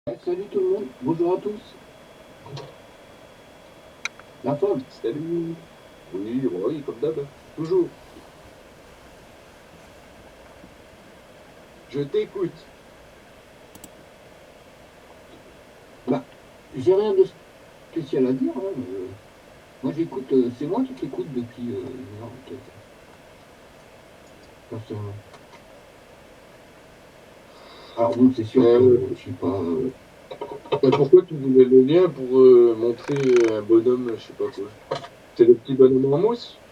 Ouais, salut tout le monde, bonjour à tous. La femme, Salut. Oui, oui, comme d'hab, hein. Toujours. Je t'écoute. bah, j'ai rien de spécial à dire, hein. Moi j'écoute, c'est moi qui t'écoute depuis une heure et quelques, personnellement. Alors bon, c'est sûr que Euh, je suis pas. Pourquoi tu voulais le lien pour montrer un bonhomme, je sais pas quoi. C'est le petit bonhomme en mousse?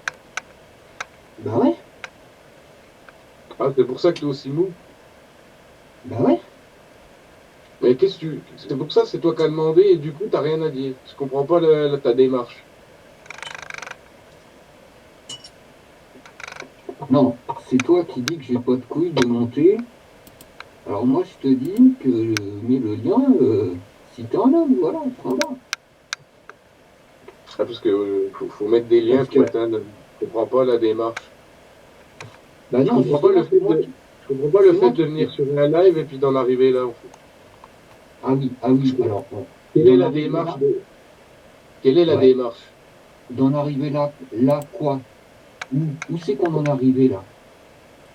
Bah ouais, Ah, c'est pour ça que tu es aussi mou. bah ouais. Mais qu'est-ce que tu... C'est pour ça, c'est toi qui as demandé et du coup, t'as rien à dire. Je comprends pas ta démarche. Non, c'est toi qui dis que j'ai pas de couilles de monter. Alors moi je te dis que mets le lien, si t'es un homme, voilà, point barre. Ah, parce que faut mettre des liens Parce pour que, être un homme. Je comprends pas la démarche. bah Je non, comprends pas justement, le fait de... Je comprends pas le c'est fait moi de qui venir fais. sur un live et puis d'en arriver là, en fait. Ah oui, alors, bon, Quelle est d'en la arriver démarche là, de... Quelle est la ouais, démarche? d'en arriver là, là quoi? Où c'est qu'on en est arrivé là?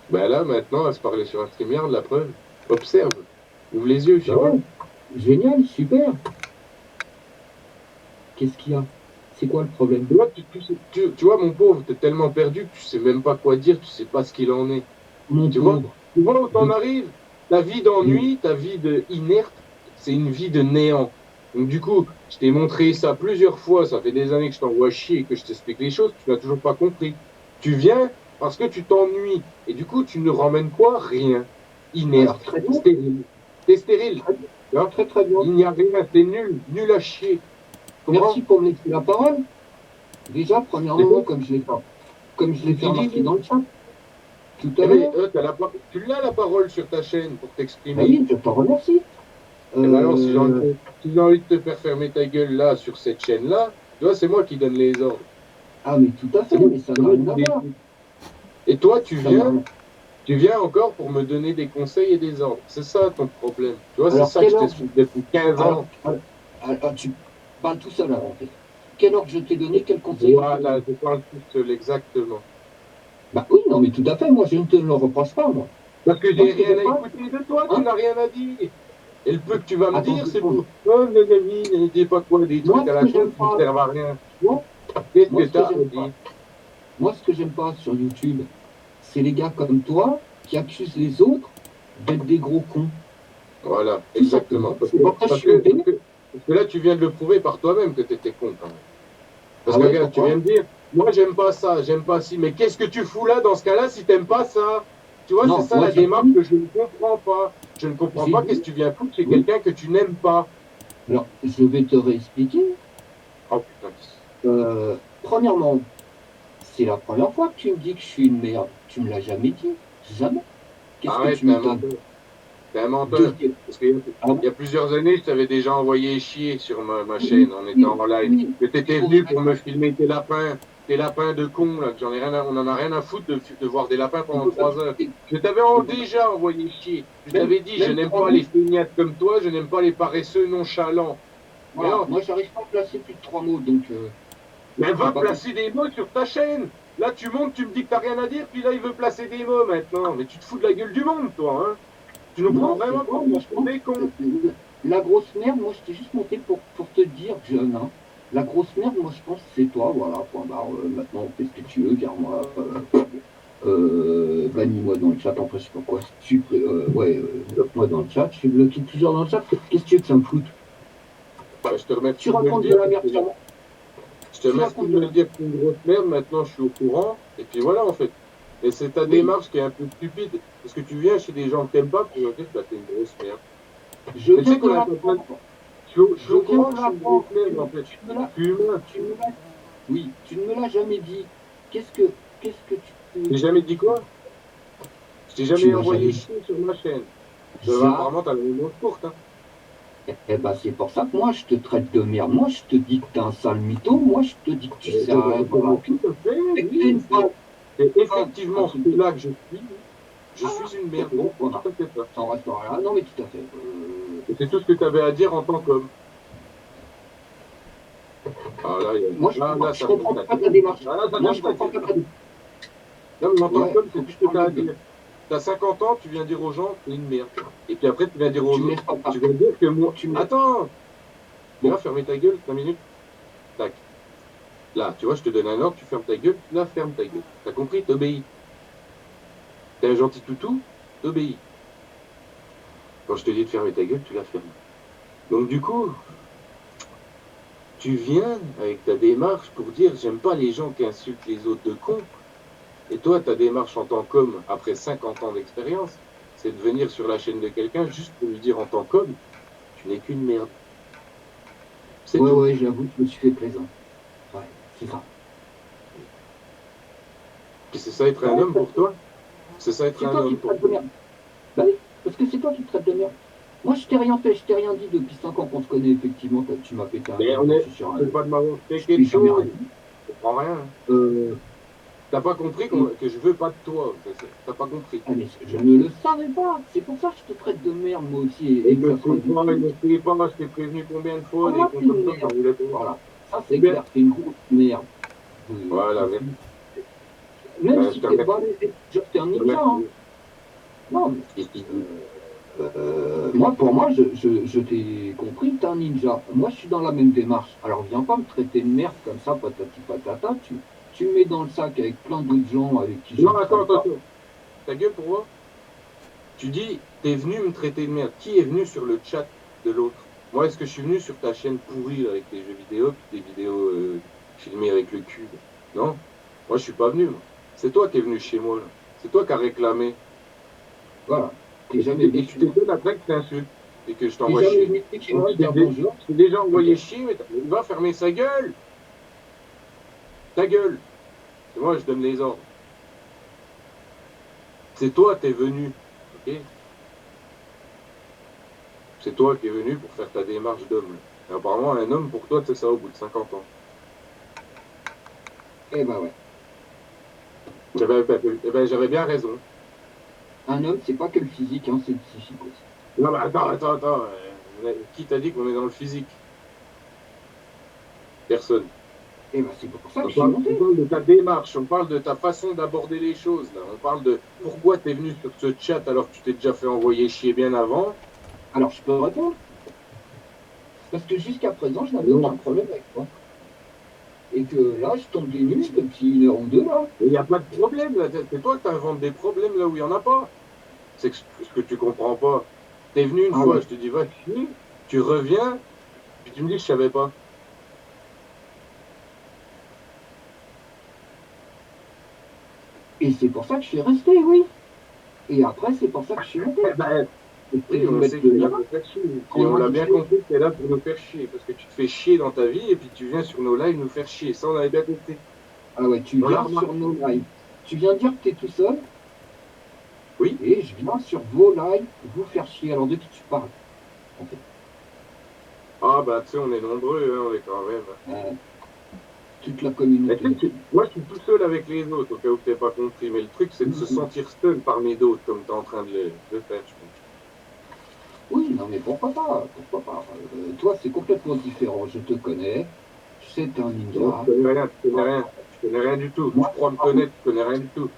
Ben là, maintenant, à se parler sur un StreamYard, la preuve. Observe. Ouvre les yeux, je Bah sais pas. ouais, génial, super. Qu'est-ce qu'il y a? C'est quoi le problème? Tu vois, tu vois, mon pauvre, t'es tellement perdu que tu sais même pas quoi dire, tu sais pas ce qu'il en est. Mon Tu vois? pauvre, Tu vois où je, t'en arrives? Ta vie je- d'ennui, ta vie de inerte, c'est une vie de néant. Donc du coup, je t'ai montré ça plusieurs fois, ça fait des années que je t'envoie chier et que je t'explique les choses, tu n'as toujours pas compris. Tu viens parce que tu t'ennuies. Et du coup, tu ne ramènes quoi? Rien. alors Inerte, très bien, stérile. T'es stérile. très, Tu vois? très très bien. Il n'y a rien, c'est nul, nul à chier. Tu Merci comprends? pour me laisser la parole. Déjà, Et premièrement, donc, comme je l'ai fait tu dis, remarquer dans le chat tout à eh mais, l'heure. tu l'as la parole sur ta chaîne pour Bah t'exprimer. oui, je t'en remercie. Et ben alors, Euh, si j'ai envie de te faire fermer ta gueule là, sur cette chaîne-là, tu vois, c'est moi qui donne les ordres. ah mais tout à fait, mais ça C'est n'a moi rien qui à voir. décide. Et toi, Ça n'a rien. tu viens encore pour me donner des conseils et des ordres. C'est ça ton problème. Tu vois, c'est Alors ça que quelle je heure t'explique depuis 15 alors, ans. tu parles tout seul alors en fait. Quelle heure je t'ai donné, quel conseil je t'ai Voilà, donné? je parle tout seul, exactement. Bah oui, non mais tout à fait, moi je ne te le reproche pas, moi. Parce que Moi j'ai ce que rien j'aime à pas, écouter de toi, tu hein? n'as rien à dire. Et le peu que tu vas me Attends dire, deux c'est secondes. pour, oh, nanani, ne dis pas quoi, des Moi trucs à ce la que con j'aime qui ne pas, servent à rien. moi, Qu'est-ce que moi ce tu que as à j'aime pas, dire? moi ce que j'aime pas sur YouTube, c'est les gars comme toi qui accusent les autres d'être des gros cons. Voilà, Tout simplement. exactement. C'est pour ça que je suis OP. Parce que là, tu viens de le prouver par toi-même que tu étais con quand même. Parce Ah que ouais, regarde, tu pourquoi? viens de dire, moi, j'aime pas ça, j'aime pas ci. Mais qu'est-ce que tu fous là dans ce cas-là si t'aimes pas ça? Tu vois, c'est Non, ça moi la démarche que je ne comprends pas. Je ne comprends j'ai pas qu'est-ce dit, que tu viens foutre chez oui. quelqu'un que tu n'aimes pas. Alors je vais te réexpliquer. Oh putain. Premièrement, c'est la première fois que tu me dis que je suis une merde. Tu me l'as jamais dit. Jamais. Qu'est-ce que Arrête, tu t'es un m'étonnes? menteur. T'es un menteur. Deuxième. Parce qu'il Ah y bon? a plusieurs années, je t'avais déjà envoyé chier sur ma chaîne Oui, en étant oui, en live. oui. Que Il t'étais faudrait venu pour me filmer tes lapins de con, là, que on en a rien à foutre de voir des lapins pendant 3 heures. Je t'avais déjà envoyé chier. Je même, t'avais dit, je même n'aime 3 pas les mots. feignasses comme toi, je n'aime pas les paresseux nonchalants. Mais Voilà. non, Moi, j'arrive pas à placer plus de 3 mots, donc mais c'est va pas placer compliqué. des mots sur ta chaîne. Là, tu montes, tu me dis que t'as rien à dire, puis là, il veut placer des mots maintenant. Mais tu te fous de la gueule du monde, toi, hein? Tu nous prends Non, c'est vraiment pas, moi, je pour pense. des cons. La grosse merde, moi, je t'ai juste monté pour te dire, jeune, hein. La grosse merde, moi, je pense que c'est toi, voilà, point barre. Maintenant, fais ce que tu veux, vire-moi. Bannis-moi dans le chat, enfin, je sais pas quoi. Ouais, bloque-moi dans le chat. Je suis bloqué toujours dans le chat. Qu'est-ce que tu veux que ça me foute? Bah, je te Tu remercie de me le racontes de dire, la parce merde que sur moi. je te Tu remercie racontes de de me la le merde. dire que c'est une grosse merde. Maintenant, je suis au courant. Et puis voilà, en fait. Mais c'est ta Oui, démarche qui est un peu stupide. Parce que tu viens chez des gens que t'aimes pas pour leur dire que bah, t'es une grosse merde. je Mais tu viens sais de qu'on a plein de... l'apprendre. Je suis Je au viens courant de que je suis une grosse l'apprendre. merde, en fait. Tu ne me l'as, Je suis humain. tu me l'as, oui, tu ne me l'as jamais dit. Qu'est-ce que Je t'ai jamais dit quoi? Je t'ai tu jamais m'as envoyé jamais dit? chier sur ma chaîne. Ja, Apparemment, t'as la mémoire courte, hein. eh ben, c'est pour ça que moi, je te traite de merde. Moi, je te dis que t'es un sale mytho. Moi, je te dis que tu Et sers à rien dans la vie. tout à fait, Et que t'es oui. une femme, C'est un effectivement truc de. celui-là que je suis. Oui. Je Ah, suis une c'est merde, oui. bon, voilà. Tout à fait ça. Ça en restera là. Non, mais tout à fait. Et c'est tout ce que tu avais à dire en tant qu'homme. Ah là, Moi, je comprends pas ta démarche. Ah, là, ça Moi, vient je de ta comprends gueule. pas ta démarche. Non, mais en tant Ouais, qu'homme, faut c'est que tout je ce que tu parle as ma à gueule. dire. Tu as 50 ans, tu viens dire aux gens, t'es une merde. Et puis après, tu viens dire aux Tu me autres. laisses pas Tu parler. vas dire que moi. Tu me laisses... Attends! Tu vas Bon, fermer ta gueule 5 minutes. Tac. Là, tu vois, je te donne un ordre, tu fermes ta gueule. Là, ferme ta gueule. T'as compris? T'obéis. T'es un gentil toutou? T'obéis. Quand je te dis de fermer ta gueule, tu la fermes. Donc, du coup, tu viens avec ta démarche pour dire j'aime pas les gens qui insultent les autres de cons. Et toi, ta démarche en tant qu'homme, après 50 ans d'expérience, c'est de venir sur la chaîne de quelqu'un juste pour lui dire en tant qu'homme, tu n'es qu'une merde. C'est ouais, tout. ouais, j'avoue, je me suis fait plaisir. Ouais, c'est ça. Et c'est ça être un Ouais, homme parce pour que toi? C'est ça être c'est un toi qui homme te pour traites de toi? merde. Bah oui, parce que c'est toi qui te traites de merde. Moi, je t'ai rien fait, je t'ai rien dit depuis 5 ans qu'on se connaît, effectivement. Tu m'as pété un Mais câble on quand je est, suis sur un... c'est pas de m'avoir fait Je quelque t'ai jamais chose. rien dit. Je comprends rien. Euh, T'as pas compris et, que je veux pas de toi. T'as pas compris. ah, mais je ne le savais pas. C'est pour ça que je te traite de merde, moi aussi, et Il que ne ça se sait pas, il rediffuse. ne sait pas. Je t'ai prévenu combien de fois, Pour des moi, cons t'es comme une ça, j'en merde. voulais pas. Voilà, ça Eh c'est bien, clair, t'es une grosse merde. voilà, C'est merci. fini. Même Ben, je si te t'es remercie. bon, genre, t'es un Je te ninja, hein. remercie. Non, mais Qu'est-ce qu'il dit? moi, pour moi, je t'ai compris, t'es un ninja. Moi, je suis dans la même démarche. Alors, viens pas me traiter de merde comme ça, patati patata. Tu me mets dans le sac avec plein d'autres gens avec qui je Non, ne attends, traîne attends, pas. attends. Ta gueule pour moi? Tu dis, t'es venu me traiter de merde. Qui est venu sur le chat de l'autre? Moi, est-ce que je suis venu sur ta chaîne pourrie là, avec tes jeux vidéo, puis tes vidéos filmées avec le cube? Non? Moi, je suis pas venu, moi. C'est toi qui es venu chez moi, là. C'est toi qui as réclamé. Voilà. T'es Et tu jamais t'es- venu et tu chez moi. t'étonnes après que je t'insulte et que je T'es t'envoie jamais chier. venu chez Donc, moi dire bonjour. je t'ai déjà Ok. envoyé chier, mais il va fermer sa gueule. Ta gueule. C'est moi, je donne les ordres. C'est toi, t'es venu. Ok? C'est toi qui es venu pour faire ta démarche d'homme. Et apparemment, un homme, pour toi, c'est ça au bout de 50 ans. Eh ben ouais. J'avais bien raison. Un homme, c'est pas que le physique, hein, c'est le psychique aussi. Non, mais attends. Qui t'a dit qu'on est dans le physique? Personne. Eh ben c'est pour ça que je suis monté. On parle de ta démarche, on parle de ta façon d'aborder les choses. Là. On parle de pourquoi tu es venu sur ce chat alors que tu t'es déjà fait envoyer chier bien avant. Alors, je peux répondre. Parce que jusqu'à présent, je n'avais aucun Non. problème avec toi. Et que là, je tombe des nues depuis 1 heure ou 2, là. Il n'y a pas de problème. C'est toi qui inventes des problèmes là où il n'y en a pas. C'est ce que tu comprends pas. Tu es venu une Ah fois, ouais. je te dis va chier, tu reviens, puis tu me dis je savais pas. Et c'est pour ça que je suis resté, oui. Et après, c'est pour ça que je suis monté. Eh ben, Et puis oui, vous on mettre sait que le tu es là lien pour faire chier. Puis qu'on on a l'a bien diffusé. compris que tu es là pour nous faire chier. Parce que tu te fais chier dans ta vie et puis tu viens sur nos lives nous faire chier. Ça, on avait bien compris. Ah ouais, tu On l'a viens sur remarqué. nos lives. Tu viens dire que tu es tout seul. Oui. Et je viens sur vos lives vous faire chier. Alors, de qui tu parles, en fait? Ah, bah, tu sais, on est nombreux, hein, on est quand même. Toute la Mais communauté. tu sais, moi, je suis tout seul avec les autres, au cas où tu n'as pas compris. Mais le truc, c'est de se sentir seul parmi d'autres, comme tu es en train de le faire, je pense. Oui, non, mais pourquoi pas? Pourquoi pas? Toi, c'est complètement différent. Je te connais. Je sais que t'es un Non, ninja. tu connais rien, tu connais rien. Tu connais rien du tout. Tu Moi, crois me par contre, connaître, tu connais rien du tout.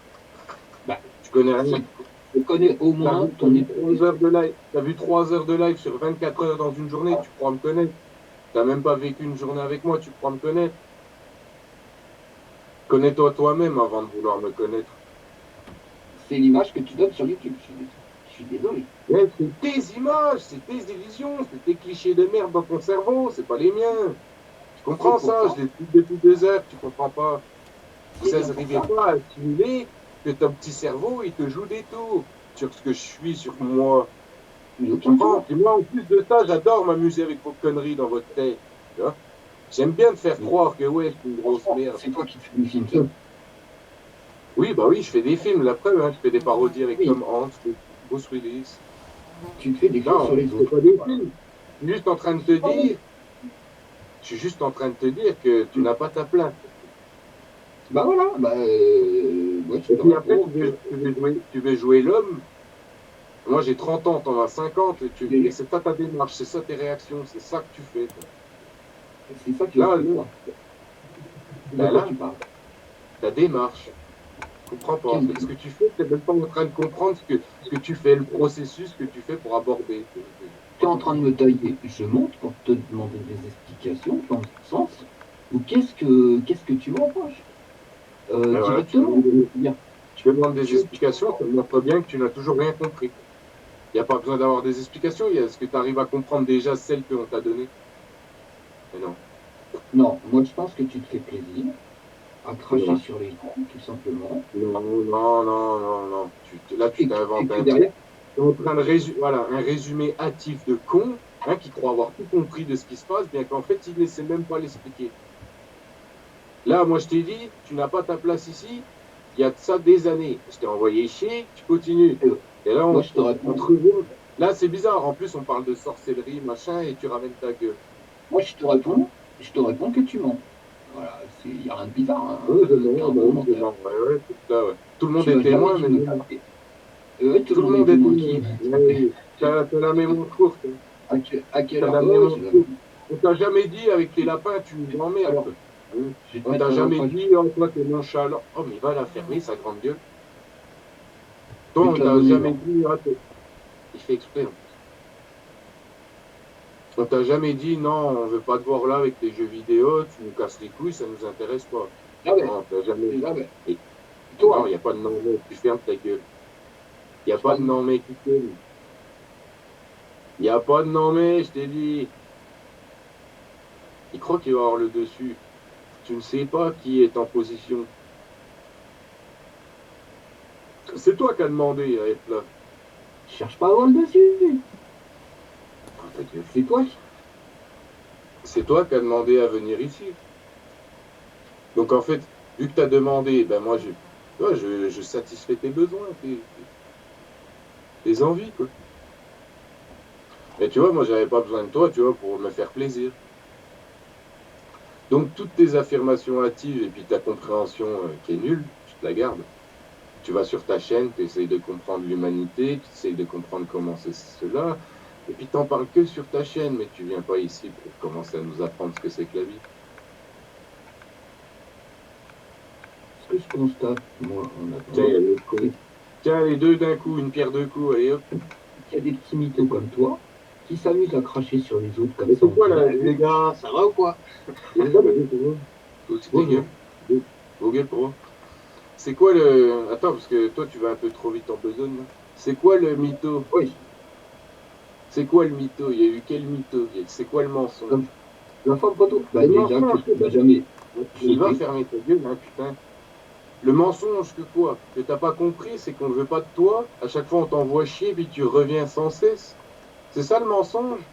bah, Tu connais rien. si, je connais au T'as moins vu, t'as ton vu état 3 heures d'esprit. de live. T'as vu 3 heures de live sur 24 heures dans une journée, tu crois me connaître. T'as même pas vécu une journée avec moi, tu crois me connaître. Connais-toi toi-même avant de vouloir me connaître. C'est l'image que tu donnes sur YouTube. Je suis désolé. Mais c'est tes images, c'est tes illusions, c'est tes clichés de merde dans ton cerveau, c'est pas les miens. Tu C'est comprends pour ça, ça. je l'explique depuis 2 heures, tu comprends pas. Vous C'est bien pour n'arrivez ça. pas à assimiler que ton petit cerveau, il te joue des tours sur ce que je suis, sur moi. Mais Tu aucun comprends? tour. Et moi, en plus de ça, j'adore m'amuser avec vos conneries dans votre tête. Tu vois? J'aime bien te faire Mais croire que ouais, je suis une grosse franchement, merde. c'est toi qui fais du film, ça. Oui, bah oui, je fais des films, la preuve, hein, je fais des parodies avec Oui, Tom Hanks, Bruce Willis. tu te fais des films Non, sur les c'est autres. pas des Voilà. films. Je suis juste en train de te Pardon. dire, je suis juste en train de te dire que tu n'as pas ta place. Bah voilà, moi je Et te puis après, réponds que tu veux jouer l'homme, Moi, j'ai 30 ans, t'en as 50, et c'est ça ta démarche, c'est ça tes réactions, c'est ça que tu fais. C'est ça qui Là, fait quoi? De ben quoi là, tu parles? ta démarche, je comprends pas. Quelle Ce que tu fais, tu n'es même pas en train de comprendre ce que tu fais, le processus que tu fais pour aborder. Tu es en train de me tailler. Je monte pour te demander des explications dans le sens ou qu'est-ce que tu me reproches Ben voilà, directement. Bien. tu me demandes des Tu- explications, ça montre bien que tu n'as toujours rien compris. Il n'y a pas besoin d'avoir des explications, il y a ce que tu arrives à comprendre déjà, celles qu'on t'a données. Mais non. non, moi je pense que tu te fais plaisir à cracher Non, sur les gens, tout simplement, non, non, non, non, non. Là, tu et t'inventes que un truc. derrière, Tu es en train de résumer, voilà, un résumé hâtif de con, hein, qui croit avoir tout compris de ce qui se passe, bien qu'en fait, il ne sait même pas l'expliquer. Là, moi, je t'ai dit, tu n'as pas ta place ici, il y a de ça des années. Je t'ai envoyé chier, tu continues. euh, Et là, moi je te on réponds, te revient. Là, c'est bizarre. En plus, on parle de sorcellerie, machin, et tu ramènes ta gueule. moi je te réponds que tu mens. Voilà, il n'y a rien de bizarre, hein. Oui, je T'es mens, un bah bon oui, je menteur. mens. Ouais, ouais, c'est ça, ouais. Tout le monde Tu est m'as jamais témoin, dit mais de me taper. Tout le tout le monde est monde est témoin qui témoin. va se taper. Ouais, t'as la mémoire courte. Hein. À quelle T'as heure? la Ouais, ouais, mémoire j'ai la courte. même. On t'a jamais dit, avec tes lapins, tu nous emmerdes. Alors, Quoi. Hein. je vais te On mettre t'a un jamais enfant. dit, oh, toi, t'es nonchalant. Oh, mais il va la fermer, sa grande gueule. Je Toi, vais on te la t'a donner, jamais là. dit, ah, il fait exprès. En plus. On t'a jamais dit, non, on veut pas te voir là avec tes jeux vidéo, tu nous casses les couilles, ça nous intéresse pas. Ah ben, Non, on t'a jamais dit. ah ben, Et- non, toi, il n'y a pas de non, mais tu fermes ta gueule. Il n'y a je pas de parle. non, mais qui t'aime. Il n'y a pas de non, mais, je t'ai dit. Il croit qu'il va avoir le dessus. Tu ne sais pas qui est en position. C'est toi qui as demandé à être là. Je cherche pas à avoir le dessus. Oh, ta gueule. C'est toi qui. C'est toi qui as demandé à venir ici. Donc en fait, vu que tu as demandé, ben moi je satisfais tes besoins, tes envies, quoi. Mais tu vois, moi j'avais pas besoin de toi, tu vois, pour me faire plaisir. Donc toutes tes affirmations hâtives et puis ta compréhension qui est nulle, tu te la gardes. Tu vas sur ta chaîne, tu essayes de comprendre l'humanité, tu essayes de comprendre comment c'est cela, et puis t'en parles que sur ta chaîne, mais tu viens pas ici pour commencer à nous apprendre ce que c'est que la vie. Ce que je constate, moi, en Tiens, il y attendant, a l'autre con. c'est Tiens, les deux d'un coup, une pierre deux coups, allez hop. qu'il y a des petits mythos comme toi qui s'amusent à cracher sur les autres comme Mais ça c'est en quoi là, direct. Les gars, ça va ou quoi? toi aussi tes Bonjour. gueules. Vos gueules pour moi. C'est quoi le. Attends, parce que toi tu vas un peu trop vite en besogne là. C'est quoi le mytho? Oui, C'est quoi le mytho? Il y a eu quel mytho? C'est quoi le mensonge? la femme poteau. Bah Le déjà que mensonge tu que m'as t'as. jamais Il va jeté. fermer ta gueule, hein, putain. Le mensonge que quoi? Que t'as pas compris, c'est qu'on ne veut pas de toi. À chaque fois on t'envoie chier, puis tu reviens sans cesse. C'est ça le mensonge?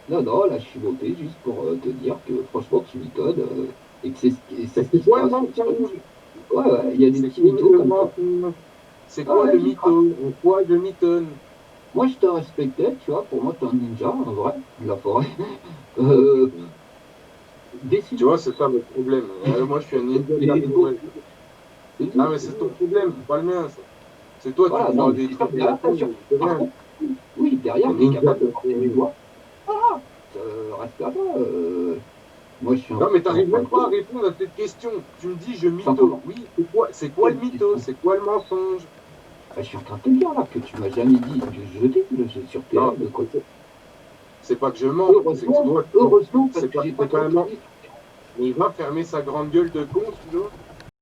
Non, non, là, je suis monté juste pour te dire que franchement, tu m'étonnes et que c'est ce C'est qui se quoi le passe. mensonge? Ouais, ouais, il y a des C'est petits quoi mythos le comme ça. mensonge? C'est Ah quoi ouais, le qui crache. mytho? En quoi je mitonne? Moi, je te respectais, tu vois, pour moi, t'es un ninja, en vrai, de la forêt. Euh, Tu décide. vois, c'est ça le problème. Moi, je suis un ninja de la Mais bon, forêt. c'est Ah, tout, mais c'est c'est ton tout. problème, c'est pas le mien, ça. C'est toi, tu Voilà, non, crois à mais des c'est ça, trucs à la derrière, con, t'assures. mais c'est Par rien. contre, oui, derrière, Un t'es ninja capable de de la porter du forêt. bois. Ah, reste là-bas. Moi, je suis Non, mais en t'arrives fin même de pas à compte, répondre à cette question. Tu me dis, je mytho. simplement. Oui, c'est quoi le Quelle mytho? question? C'est quoi le mensonge? Je suis en train de te dire là que tu m'as jamais dit de jeter le jeu sur Non, Terre, de quoi. c'est pas que je mens, c'est que Heureusement, toi, heureusement, parce c'est que j'ai pas pas trop un mens. traîné. Mais il va fermer sa grande gueule de con, celui-là.